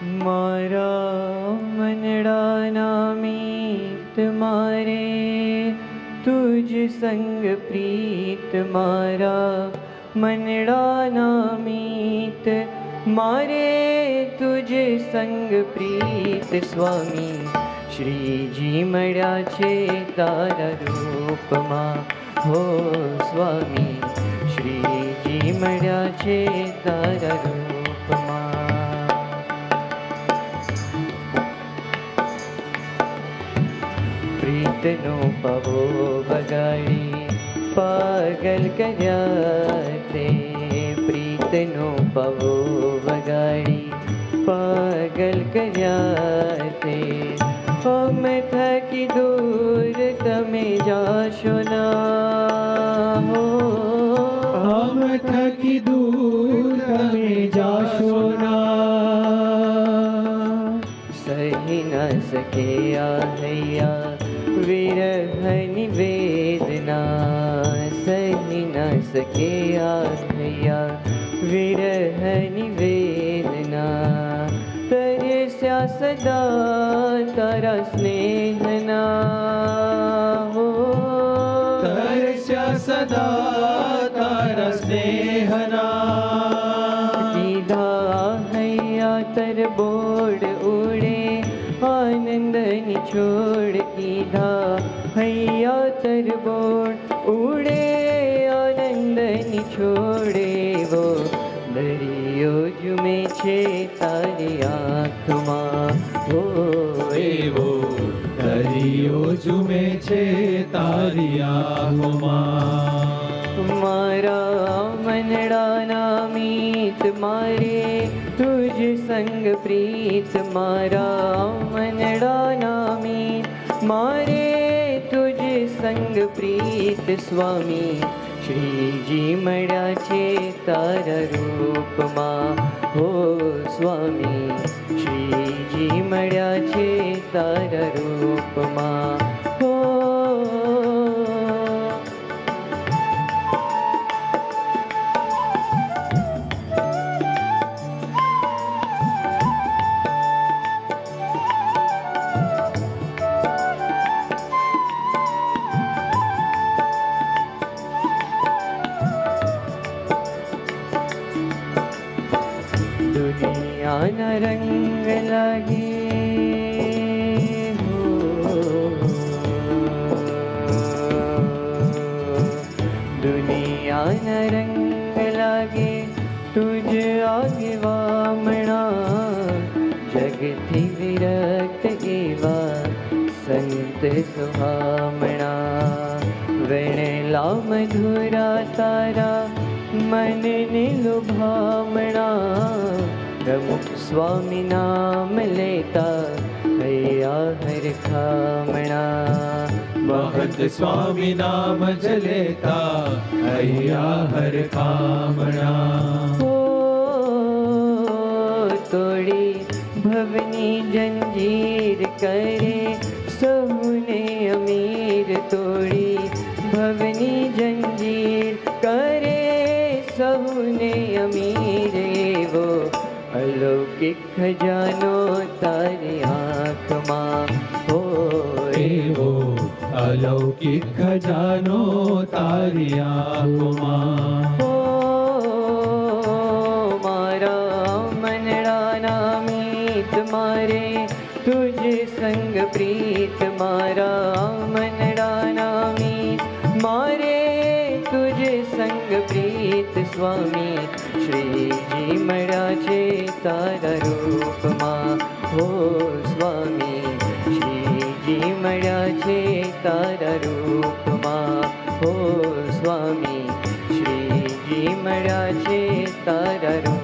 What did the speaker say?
મારા મનડાના મીત મારે તુજ સંગ પ્રીત, મારા મનડાના મીત મારે તુજ સંગ પ્રીત. સ્વામી શ્રીજી મળ્યા છે તારા રૂપમાં, હો સ્વામી શ્રીજી મળ્યા છે તારા રૂપમાં. પ્રીતનો પવો બગાડી પાગલ કર્યા તે, પ્રીતનો પવો બગાડી પાગલ કર્યા તે. અમે થકી દૂર તમે જાશો ના, હો हम थकी दूर તમે જાશો ના. સહી ન સકે આ હૈયા વિરહની વેદના, સહી ન સકે આ હૈયા વિરહની વેદના. તરસ્યા સદા તારા સ્નેહના, હો તરસ્યા સદા તારા સ્નેહના. કીધા હૈયા તરબોળ ઉડે આનંદની છોડ, કીધા હૈયા તરબોળ ઉડે આનંદની છોડે. વો દરિયો ઝૂમે છે તારી આંખમાં, હો એવો દરિયો ઝૂમે છે તારી આંખોમાં. મારા મનડાના મીત મારે તુજ સંગ પ્રીત, મારા મનડાના મીત મારે તુજ સંગ પ્રીત. સ્વામી શ્રીજી મળ્યા છે તારા રૂપમાં, હો સ્વામી શ્રીજી મળ્યા છે તારા રૂપમાં, હો. દુનિયાના રંગ લાગે, હો દુનિયાના રંગ લાગે તુજ આગવામણા. જગથી વિરક્ત એવા સંત સુહામણા. વેણેલા મધુરા તારા મનને લુભામણા. પ્રમુખ સ્વામી નામ લેતા હૈયા હરખામણા. મહંત સ્વામી નામ જ લેતા હૈયા હરખામણા. ઓ તોડી ભવની જંજીર કરે સહુને અમીર, તોડી ભવની જંજીર કરે સહુને અમીર. એવો અલૌકિક ખજાનો તારી આંખમાં, હો એવો અલૌકિક ખજાનો તારી આંખોમાં. હો મારા મનડાના મીત મારે તુજ સંગ પ્રીત, મારા મનડાના મીત મારે તુજ સંગ પ્રીત. સ્વામી શ્રીજી મળ્યા છે તારા રૂપમાં, હો સ્વામી શ્રીજી મળ્યા છે તારા રૂપમાં, હો સ્વામી શ્રીજી મળ્યા છે તારા રૂપમાં.